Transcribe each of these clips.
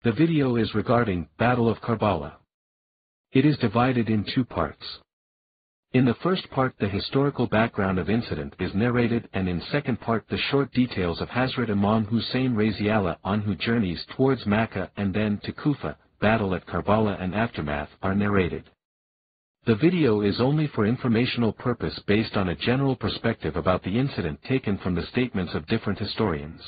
The video is regarding Battle of Karbala. It is divided in two parts. In the first part the historical background of incident is narrated, and in second part the short details of Hazrat Imam Hussein Raziallah Anhu journeys towards Makkah and then to Kufa, battle at Karbala and aftermath are narrated. The video is only for informational purpose based on a general perspective about the incident taken from the statements of different historians.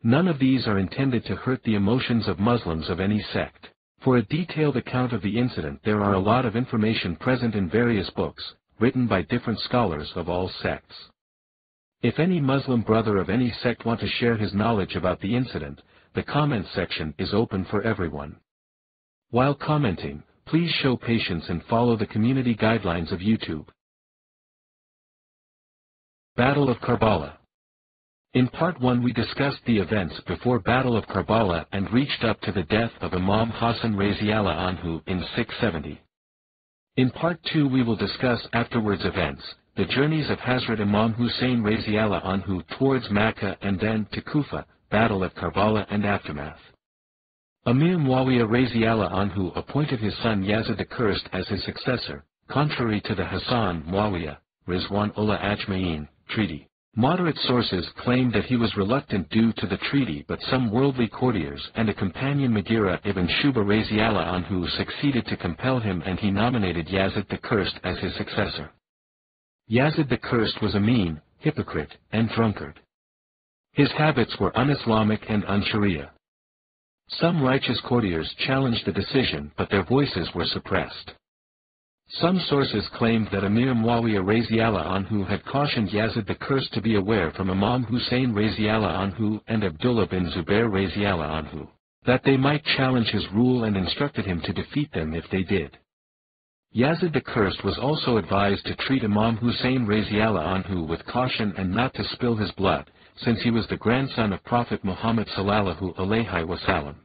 None of these are intended to hurt the emotions of Muslims of any sect. For a detailed account of the incident there are a lot of information present in various books, written by different scholars of all sects. If any Muslim brother of any sect want to share his knowledge about the incident, the comment section is open for everyone. While commenting, please show patience and follow the community guidelines of YouTube. Battle of Karbala. In part 1 we discussed the events before Battle of Karbala and reached up to the death of Imam Hassan Raziallah Anhu in 670. In part 2 we will discuss afterwards events, the journeys of Hazrat Imam Hussein Raziallah Anhu towards Makkah and then to Kufa, Battle at Karbala and aftermath. Amir Muawiyah Raziallah Anhu appointed his son Yazid the Cursed as his successor, contrary to the Hassan Muawiyah, Rizwan Ullah Ajmain, treaty. Moderate sources claim that he was reluctant due to the treaty, but some worldly courtiers and a companion Mughira ibn Shuba Raziallah Anhu succeeded to compel him, and he nominated Yazid the Cursed as his successor. Yazid the Cursed was a mean, hypocrite, and drunkard. His habits were un-Islamic and un-Sharia. Some righteous courtiers challenged the decision, but their voices were suppressed. Some sources claimed that Amir Muawiyah Raziallah Anhu had cautioned Yazid the Cursed to be aware from Imam Hussein Raziallah Anhu and Abdullah bin Zubair Raziallah Anhu, that they might challenge his rule, and instructed him to defeat them if they did. Yazid the Cursed was also advised to treat Imam Hussein Raziallah Anhu with caution and not to spill his blood, since he was the grandson of Prophet Muhammad sallallahu alaihi wasallam.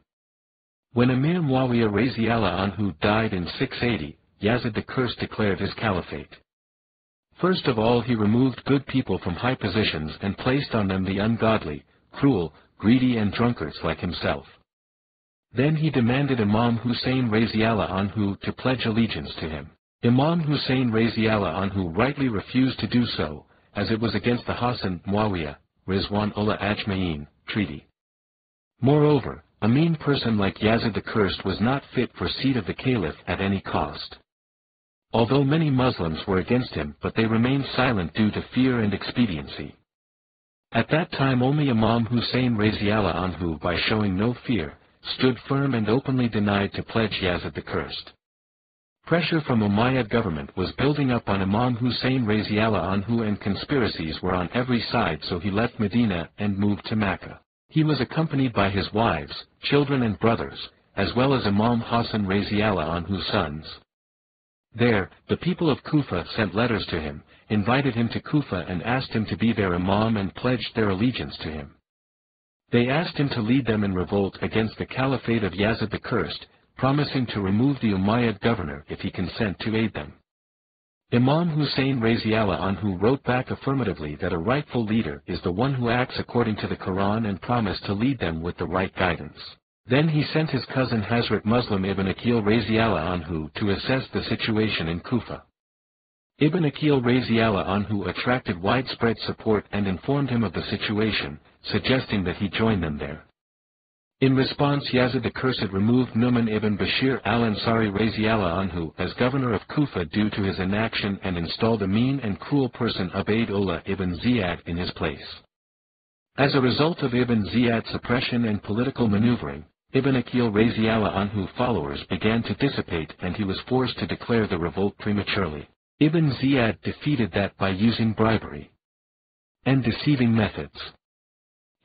When Amir Muawiyah Raziallah Anhu died in 680, Yazid the Cursed declared his caliphate. First of all he removed good people from high positions and placed on them the ungodly, cruel, greedy and drunkards like himself. Then he demanded Imam Hussein Raziallah Anhu to pledge allegiance to him. Imam Hussein Raziallah Anhu rightly refused to do so, as it was against the Hassan Muawiyah, Rizwan Ullah Ajmain, treaty. Moreover, a mean person like Yazid the Cursed was not fit for seat of the caliph at any cost. Although many Muslims were against him, but they remained silent due to fear and expediency. At that time only Imam Hussein Raziallah Anhu, by showing no fear, stood firm and openly denied to pledge Yazid the Cursed. Pressure from Umayyad government was building up on Imam Hussein Raziallah Anhu, and conspiracies were on every side, so he left Medina and moved to Makkah. He was accompanied by his wives, children and brothers, as well as Imam Hassan Raziallah Anhu's sons. There, the people of Kufa sent letters to him, invited him to Kufa and asked him to be their imam and pledged their allegiance to him. They asked him to lead them in revolt against the caliphate of Yazid the Cursed, promising to remove the Umayyad governor if he consent to aid them. Imam Hussein Raziallah Anhu wrote back affirmatively that a rightful leader is the one who acts according to the Quran, and promised to lead them with the right guidance. Then he sent his cousin Hazrat Muslim ibn Aqil Raziallah Anhu to assess the situation in Kufa. Ibn Aqil Raziallah Anhu attracted widespread support and informed him of the situation, suggesting that he join them there. In response, Yazid the Cursed removed Nu'man ibn Bashir al-Ansari Raziallah Anhu as governor of Kufa due to his inaction, and installed a mean and cruel person Ubaydullah ibn Ziyad in his place. As a result of Ibn Ziyad's suppression and political maneuvering, Ibn Aqil Raziallah Anhu followers began to dissipate, and he was forced to declare the revolt prematurely. Ibn Ziyad defeated that by using bribery and deceiving methods.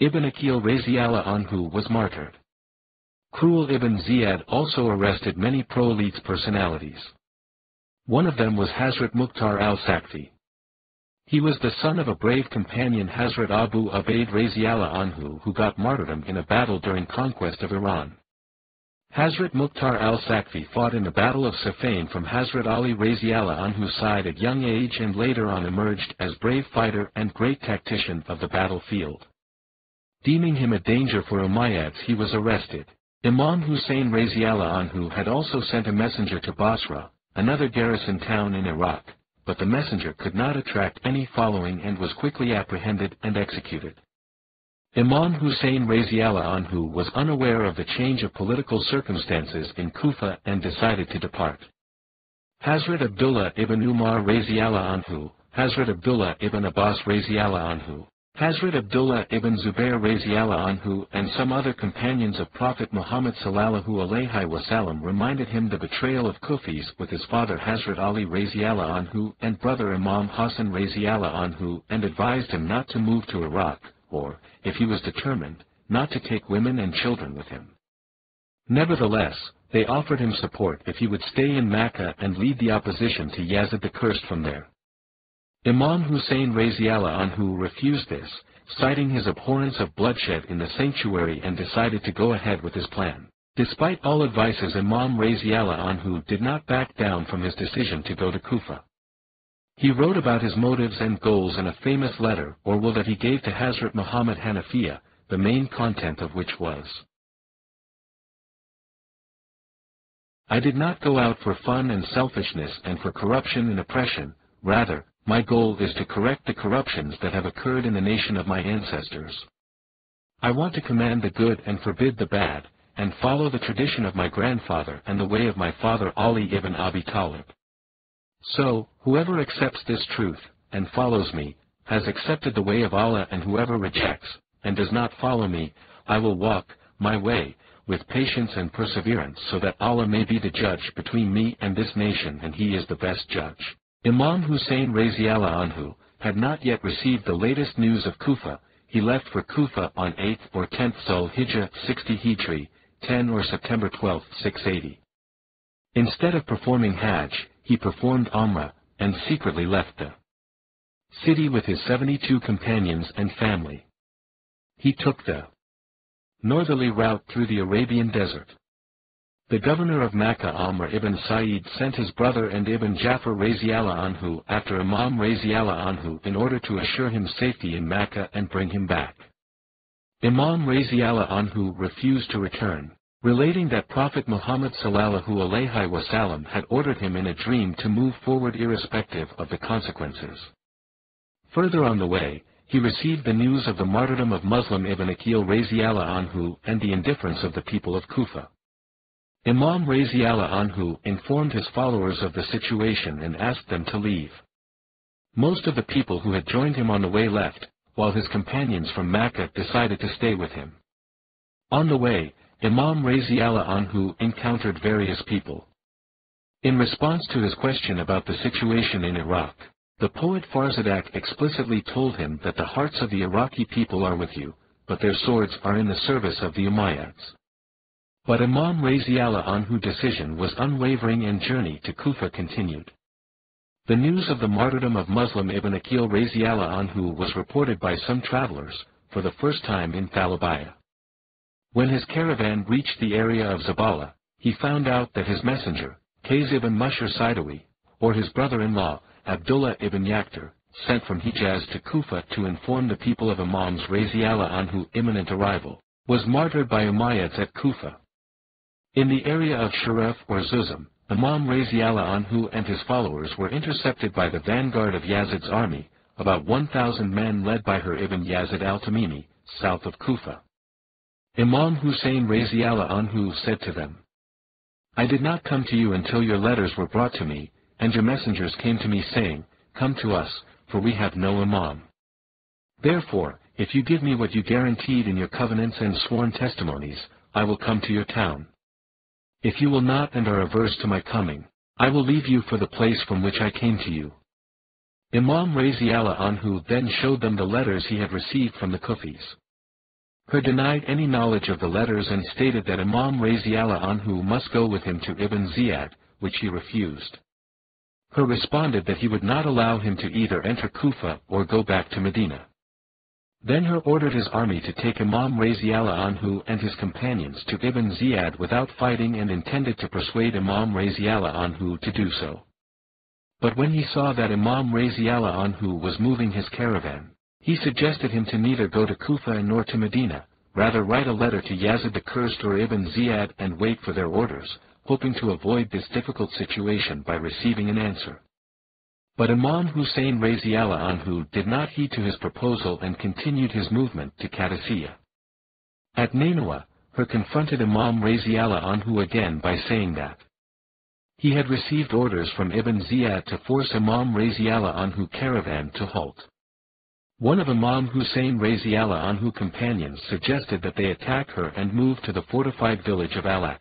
Ibn Aqil Raziallah Anhu was martyred. Cruel Ibn Ziyad also arrested many pro-elites personalities. One of them was Hazrat Mukhtar al-Sakfi. He was the son of a brave companion Hazrat Abu Ubaid Raziallah Anhu, who got martyrdom in a battle during conquest of Iran. Hazrat Mukhtar al-Sakfi fought in the Battle of Siffin from Hazrat Ali Raziallah Anhu's side at young age, and later on emerged as brave fighter and great tactician of the battlefield. Deeming him a danger for Umayyads, he was arrested. Imam Hussein Raziallah Anhu had also sent a messenger to Basra, another garrison town in Iraq, but the messenger could not attract any following and was quickly apprehended and executed. Imam Hussein Raziallah Anhu was unaware of the change of political circumstances in Kufa and decided to depart. Hazrat Abdullah ibn Umar Raziallah Anhu, Hazrat Abdullah ibn Abbas Raziallah Anhu, Hazrat Abdullah ibn Zubair Raziallah Anhu and some other companions of Prophet Muhammad sallallahu alaihi wasallam reminded him the betrayal of Kufis with his father Hazrat Ali Raziallah Anhu and brother Imam Hassan Raziallah Anhu and advised him not to move to Iraq, or, if he was determined, not to take women and children with him. Nevertheless, they offered him support if he would stay in Mecca and lead the opposition to Yazid the Cursed from there. Imam Hussein Raziallah Anhu refused this, citing his abhorrence of bloodshed in the sanctuary and decided to go ahead with his plan. Despite all advices, Imam Raziallah Anhu did not back down from his decision to go to Kufa. He wrote about his motives and goals in a famous letter or will that he gave to Hazrat Muhammad Hanafiya, the main content of which was, "I did not go out for fun and selfishness and for corruption and oppression, rather, my goal is to correct the corruptions that have occurred in the nation of my ancestors. I want to command the good and forbid the bad, and follow the tradition of my grandfather and the way of my father Ali ibn Abi Talib. So, whoever accepts this truth, and follows me, has accepted the way of Allah, and whoever rejects, and does not follow me, I will walk my way, with patience and perseverance so that Allah may be the judge between me and this nation and He is the best judge." Imam Hussein Raziallah Anhu had not yet received the latest news of Kufa. He left for Kufa on 8th or 10th Zul-Hijjah 60 Hijri, 10 or September 12, 680. Instead of performing Hajj, he performed Umrah, and secretly left the city with his 72 companions and family. He took the northerly route through the Arabian desert. The governor of Makkah Amr ibn Sa'id sent his brother and Ibn Jafar Raziallah Anhu after Imam Raziallah Anhu in order to assure him safety in Makkah and bring him back. Imam Raziallah Anhu refused to return, relating that Prophet Muhammad sallallahu alaihi wasallam had ordered him in a dream to move forward irrespective of the consequences. Further on the way, he received the news of the martyrdom of Muslim ibn Aqil Raziallah Anhu and the indifference of the people of Kufa. Imam Raziallah Anhu informed his followers of the situation and asked them to leave. Most of the people who had joined him on the way left, while his companions from Makkah decided to stay with him. On the way, Imam Raziallah Anhu encountered various people. In response to his question about the situation in Iraq, the poet Farzadak explicitly told him that the hearts of the Iraqi people are with you, but their swords are in the service of the Umayyads. But Imam Raziallah Anhu's decision was unwavering and journey to Kufa continued. The news of the martyrdom of Muslim ibn Aqil Raziallah Anhu was reported by some travelers, for the first time in Thalabiyah. When his caravan reached the area of Zabala, he found out that his messenger, Qais ibn Mushir Sidawi, or his brother-in-law, Abdullah ibn Yakhtar, sent from Hijaz to Kufa to inform the people of Imam's Raziallah Anhu imminent arrival, was martyred by Umayyads at Kufa. In the area of Sharaf or Zuzam, Imam Raziallah Anhu and his followers were intercepted by the vanguard of Yazid's army, about 1,000 men led by her Ibn Yazid al-Tamimi, south of Kufa. Imam Hussein Raziallah Anhu said to them, "I did not come to you until your letters were brought to me, and your messengers came to me saying, 'Come to us, for we have no Imam.' Therefore, if you give me what you guaranteed in your covenants and sworn testimonies, I will come to your town. If you will not and are averse to my coming, I will leave you for the place from which I came to you." Imam Raziallah Anhu then showed them the letters he had received from the Kufis. Her denied any knowledge of the letters and stated that Imam Raziallah Anhu must go with him to Ibn Ziyad, which he refused. Her responded that he would not allow him to either enter Kufa or go back to Medina. Then her ordered his army to take Imam Raziallah Anhu and his companions to Ibn Ziyad without fighting and intended to persuade Imam Raziallah Anhu to do so. But when he saw that Imam Raziallah Anhu was moving his caravan, he suggested him to neither go to Kufa nor to Medina, rather write a letter to Yazid the Cursed or Ibn Ziyad and wait for their orders, hoping to avoid this difficult situation by receiving an answer. But Imam Hussein Raziallah Anhu did not heed to his proposal and continued his movement to Qadisiyah. At Nainawa, her confronted Imam Raziallah Anhu again by saying that he had received orders from Ibn Ziyad to force Imam Raziallah Anhu caravan to halt. One of Imam Hussein Raziallah Anhu companions suggested that they attack her and move to the fortified village of Alaq.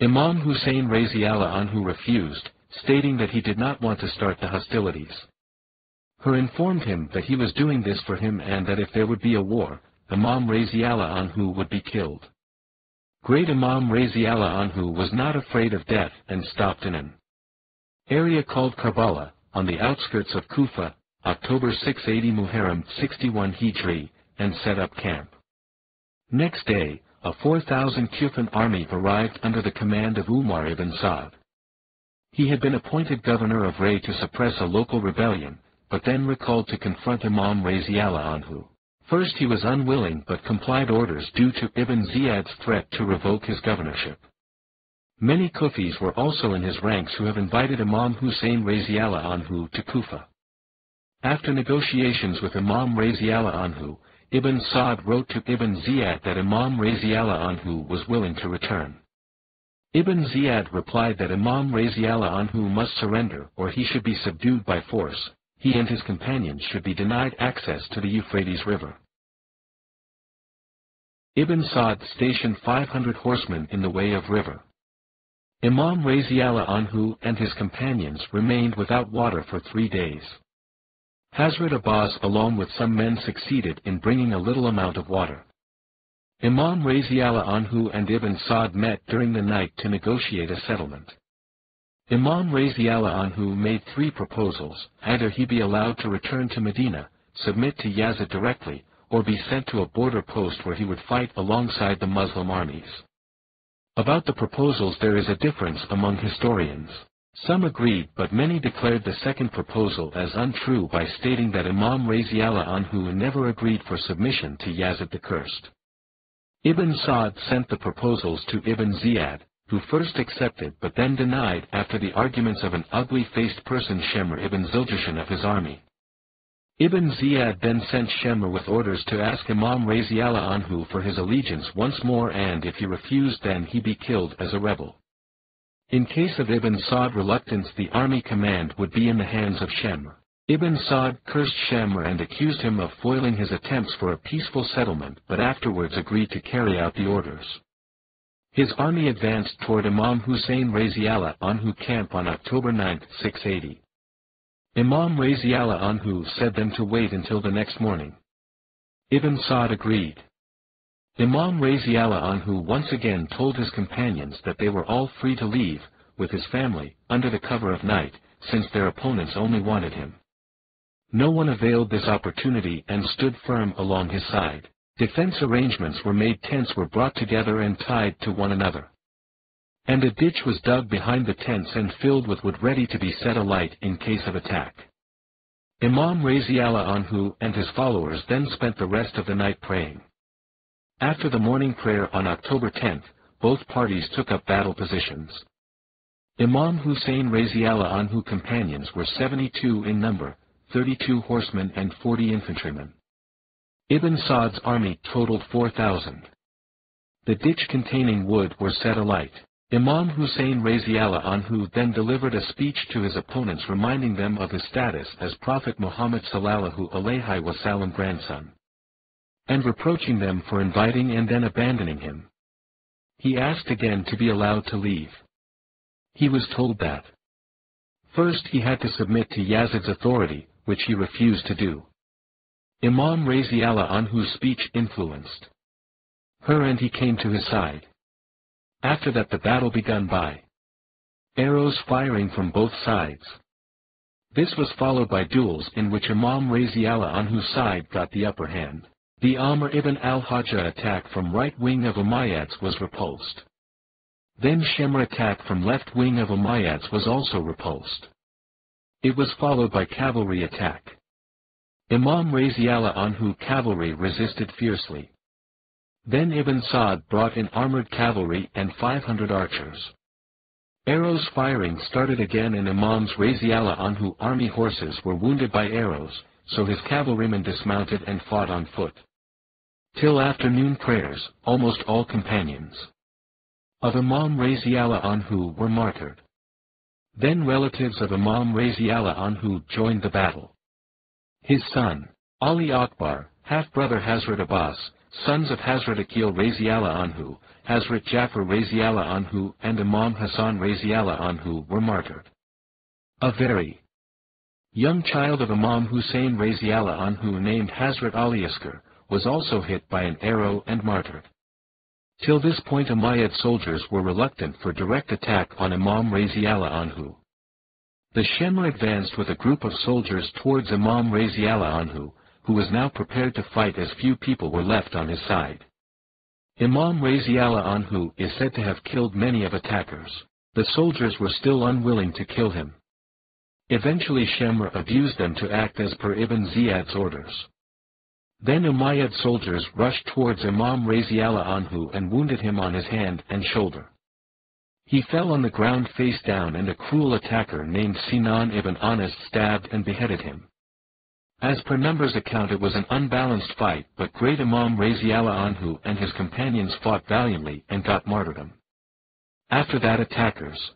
Imam Hussein Raziallah Anhu refused, stating that he did not want to start the hostilities. Her informed him that he was doing this for him and that if there would be a war, Imam Raziallah Anhu would be killed. Great Imam Raziallah Anhu was not afraid of death and stopped in an area called Karbala, on the outskirts of Kufa, October 680 Muharram 61 Hijri, and set up camp. Next day, a 4,000 Kufan army arrived under the command of Umar ibn Saad. He had been appointed governor of Ray to suppress a local rebellion, but then recalled to confront Imam Raziallah Anhu. First he was unwilling but complied orders due to Ibn Ziyad's threat to revoke his governorship. Many Kufis were also in his ranks who have invited Imam Hussein Raziallah Anhu to Kufa. After negotiations with Imam Raziallah Anhu, Ibn Saad wrote to Ibn Ziyad that Imam Raziallah Anhu was willing to return. Ibn Ziyad replied that Imam Raziallah Anhu must surrender or he should be subdued by force. He and his companions should be denied access to the Euphrates River. Ibn Saad stationed 500 horsemen in the way of river. Imam Raziallah Anhu and his companions remained without water for 3 days. Hazrat Abbas along with some men succeeded in bringing a little amount of water. Imam Raziallah Anhu and Ibn Saad met during the night to negotiate a settlement. Imam Raziallah Anhu made 3 proposals: either he be allowed to return to Medina, submit to Yazid directly, or be sent to a border post where he would fight alongside the Muslim armies. About the proposals there is a difference among historians. Some agreed but many declared the second proposal as untrue by stating that Imam Raziallah Anhu never agreed for submission to Yazid the Cursed. Ibn Saad sent the proposals to Ibn Ziyad, who first accepted but then denied after the arguments of an ugly-faced person Shemr ibn Ziljashan of his army. Ibn Ziyad then sent Shemr with orders to ask Imam Raziallah Anhu for his allegiance once more and if he refused then he be killed as a rebel. In case of Ibn Saad reluctance the army command would be in the hands of Shemr. Ibn Saad cursed Shemr and accused him of foiling his attempts for a peaceful settlement but afterwards agreed to carry out the orders. His army advanced toward Imam Hussein Raziallah Anhu camp on October 9, 680. Imam Raziallah Anhu said them to wait until the next morning. Ibn Saad agreed. Imam Raziallah Anhu once again told his companions that they were all free to leave, with his family, under the cover of night, since their opponents only wanted him. No one availed this opportunity and stood firm along his side. Defense arrangements were made, tents were brought together and tied to one another. And a ditch was dug behind the tents and filled with wood ready to be set alight in case of attack. Imam Raziallah Anhu and his followers then spent the rest of the night praying. After the morning prayer on October 10, both parties took up battle positions. Imam Hussein Raziallah Anhu companions were 72 in number, 32 horsemen and 40 infantrymen. Ibn Saad's army totaled 4,000. The ditch containing wood were set alight. Imam Hussein Raziallah Anhu then delivered a speech to his opponents reminding them of his status as Prophet Muhammad sallallahu alaihi wasallam grandson, and reproaching them for inviting and then abandoning him. He asked again to be allowed to leave. He was told that first he had to submit to Yazid's authority, which he refused to do. Imam Raziallah Anhu's speech influenced her and he came to his side. After that the battle begun by arrows firing from both sides. This was followed by duels in which Imam Raziallah Anhu's side got the upper hand. The Amr ibn al-Hajjah attack from right wing of Umayyads was repulsed. Then Shemr attack from left wing of Umayyads was also repulsed. It was followed by cavalry attack. Imam Raziallah Anhu cavalry resisted fiercely. Then Ibn Sa'd brought in armored cavalry and 500 archers. Arrows firing started again and Imam's Raziallah Anhu army horses were wounded by arrows, so his cavalrymen dismounted and fought on foot. Till afternoon prayers, almost all companions of Imam Raziallah Anhu were martyred. Then relatives of Imam Raziallah Anhu joined the battle. His son, Ali Akbar, half-brother Hazrat Abbas, sons of Hazrat Aqil Raziallah Anhu, Hazrat Jafar Raziallah Anhu and Imam Hassan Raziallah Anhu were martyred. A very young child of Imam Hussein Raziallah Anhu named Hazrat Ali Asghar was also hit by an arrow and martyred. Till this point Umayyad soldiers were reluctant for direct attack on Imam Raziallah Anhu. The Shemr advanced with a group of soldiers towards Imam Raziallah Anhu, who was now prepared to fight as few people were left on his side. Imam Raziallah Anhu is said to have killed many of attackers. The soldiers were still unwilling to kill him. Eventually Shemr abused them to act as per Ibn Ziyad's orders. Then Umayyad soldiers rushed towards Imam Raziallah Anhu and wounded him on his hand and shoulder. He fell on the ground face down and a cruel attacker named Sinan ibn Anas stabbed and beheaded him. As per numbers account it was an unbalanced fight, but great Imam Raziallah Anhu and his companions fought valiantly and got martyrdom. After that attackers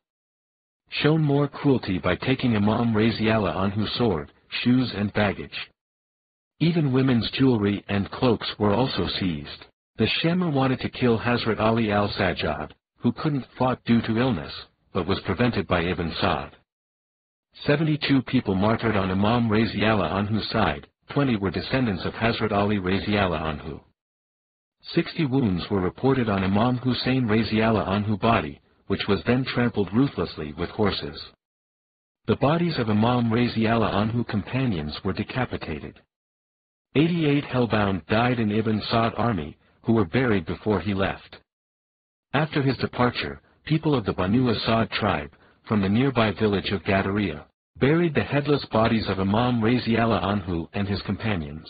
shown more cruelty by taking Imam Raziallah Anhu's sword, shoes and baggage. Even women's jewelry and cloaks were also seized. The Shemr wanted to kill Hazrat Ali al-Sajjad, who couldn't fought due to illness, but was prevented by Ibn Sa'd. 72 people martyred on Imam Raziallah Anhu's side, 20 were descendants of Hazrat Ali Raziallah Anhu. 60 wounds were reported on Imam Hussein Raziallah Anhu's body, which was then trampled ruthlessly with horses. The bodies of Imam Raziallah Anhu's companions were decapitated. 88 hellbound died in Ibn Sa'd army, who were buried before he left. After his departure, people of the Banu Asad tribe, from the nearby village of Gadariya, buried the headless bodies of Imam Raziallah Anhu and his companions.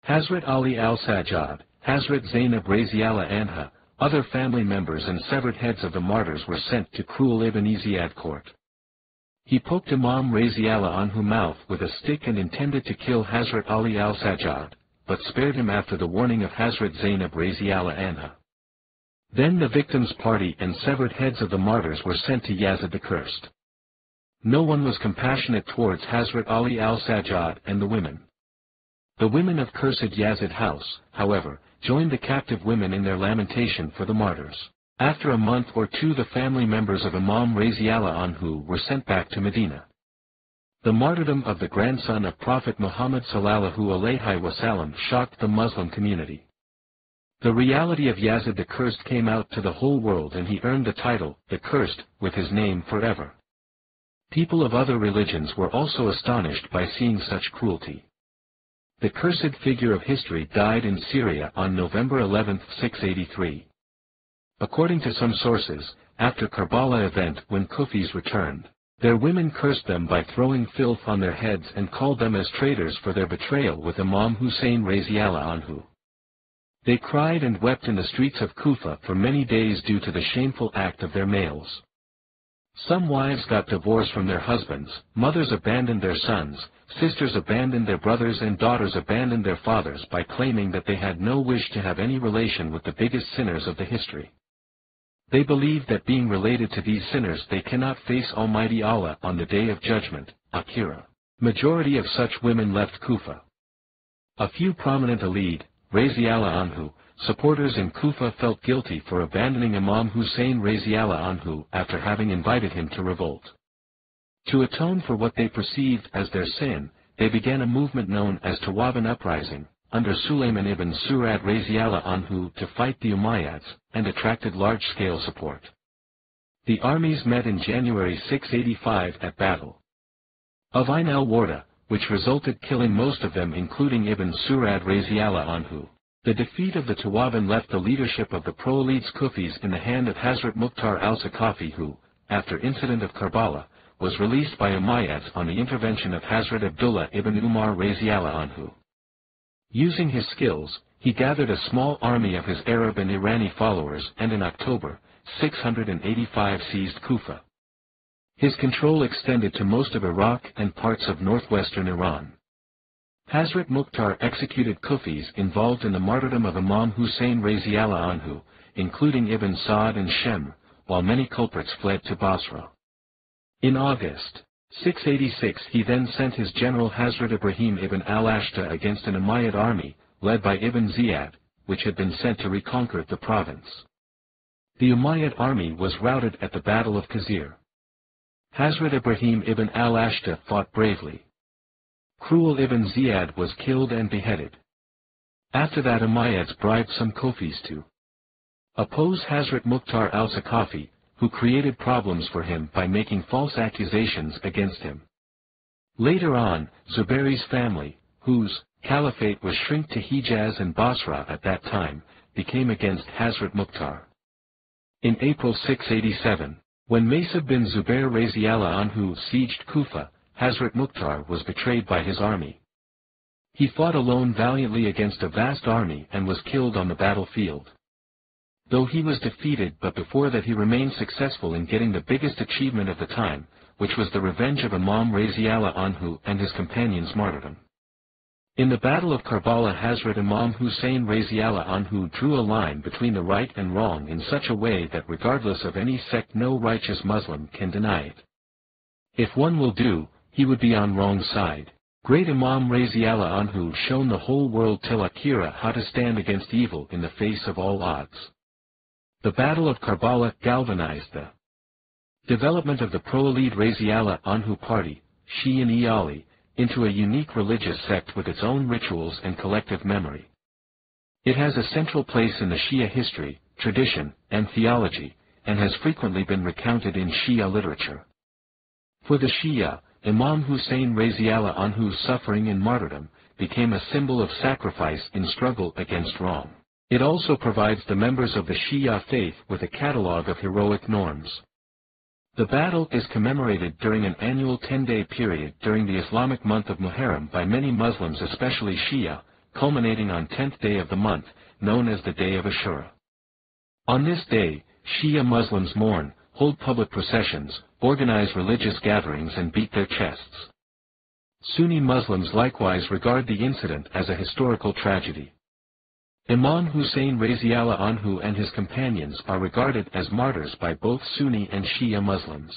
Hazrat Ali al-Sajjad, Hazrat Zainab Raziallah Anha, other family members and severed heads of the martyrs were sent to cruel Ibn Ziyad court. He poked Imam Raziallah Anhu's mouth with a stick and intended to kill Hazrat Ali al-Sajjad, but spared him after the warning of Hazrat Zainab Raziallah Anha. Then the victims' party and severed heads of the martyrs were sent to Yazid the Cursed. No one was compassionate towards Hazrat Ali al-Sajjad and the women. The women of cursed Yazid house, however, joined the captive women in their lamentation for the martyrs. After a month or two the family members of Imam Raziallah Anhu were sent back to Medina. The martyrdom of the grandson of Prophet Muhammad sallallahu alaihi wasallam shocked the Muslim community. The reality of Yazid the Cursed came out to the whole world and he earned the title, the Cursed, with his name forever. People of other religions were also astonished by seeing such cruelty. The cursed figure of history died in Syria on November 11, 683. According to some sources, after Karbala event when Kufis returned, their women cursed them by throwing filth on their heads and called them as traitors for their betrayal with Imam Hussein Raziallah Anhu. They cried and wept in the streets of Kufa for many days due to the shameful act of their males. Some wives got divorced from their husbands, mothers abandoned their sons, sisters abandoned their brothers and daughters abandoned their fathers by claiming that they had no wish to have any relation with the biggest sinners of the history. They believed that being related to these sinners they cannot face Almighty Allah on the Day of Judgment, Akhirah. Majority of such women left Kufa. A few prominent Alid, Raziallah Anhu, supporters in Kufa felt guilty for abandoning Imam Hussein Raziallah Anhu after having invited him to revolt. To atone for what they perceived as their sin, they began a movement known as Tawaban Uprising, under Sulayman ibn Surad Raziallah Anhu to fight the Umayyads, and attracted large-scale support. The armies met in January 685 at Battle of Ain al-Warda, which resulted killing most of them including Ibn Surad Raziallah Anhu. The defeat of the Tawaban left the leadership of the pro-Alids Kufis in the hand of Hazrat Mukhtar al-Saqafi who, after incident of Karbala, was released by Umayyads on the intervention of Hazrat Abdullah ibn Umar Raziallah Anhu. Using his skills, he gathered a small army of his Arab and Irani followers and in October, 685 seized Kufa. His control extended to most of Iraq and parts of northwestern Iran. Hazrat Mukhtar executed Kufis involved in the martyrdom of Imam Hussein Raziallah Anhu, including Ibn Sa'd and Shem, while many culprits fled to Basra. In August 686 he then sent his general Hazrat Ibrahim ibn al-Ashta against an Umayyad army, led by Ibn Ziyad, which had been sent to reconquer the province. The Umayyad army was routed at the Battle of Khazir. Hazrat Ibrahim ibn al-Ashta fought bravely. Cruel Ibn Ziyad was killed and beheaded. After that Umayyads bribed some Kufis to oppose Hazrat Mukhtar al-Saqafi, who created problems for him by making false accusations against him. Later on, Zubairi's family, whose caliphate was shrunk to Hijaz and Basra at that time, became against Hazrat Mukhtar. In April 687, when Maysab bin Zubair Raziallah Anhu sieged Kufa, Hazrat Mukhtar was betrayed by his army. He fought alone valiantly against a vast army and was killed on the battlefield. Though he was defeated, but before that he remained successful in getting the biggest achievement of the time, which was the revenge of Imam Raziallah Anhu and his companions' martyrdom. In the Battle of Karbala, Hazrat Imam Hussein Raziallah Anhu drew a line between the right and wrong in such a way that regardless of any sect no righteous Muslim can deny it. If one will do, he would be on wrong side. Great Imam Raziallah Anhu shown the whole world till Akhira how to stand against evil in the face of all odds. The Battle of Karbala galvanized the development of the pro-Alid Raziallah Anhu party, Shia-e-Ali, into a unique religious sect with its own rituals and collective memory. It has a central place in the Shia history, tradition, and theology, and has frequently been recounted in Shia literature. For the Shia, Imam Hussein Raziallah Anhu's suffering and martyrdom became a symbol of sacrifice in struggle against wrong. It also provides the members of the Shia faith with a catalogue of heroic norms. The battle is commemorated during an annual 10-day period during the Islamic month of Muharram by many Muslims, especially Shia, culminating on 10th day of the month, known as the Day of Ashura. On this day, Shia Muslims mourn, hold public processions, organize religious gatherings and beat their chests. Sunni Muslims likewise regard the incident as a historical tragedy. Imam Hussein Raziallah Anhu and his companions are regarded as martyrs by both Sunni and Shia Muslims.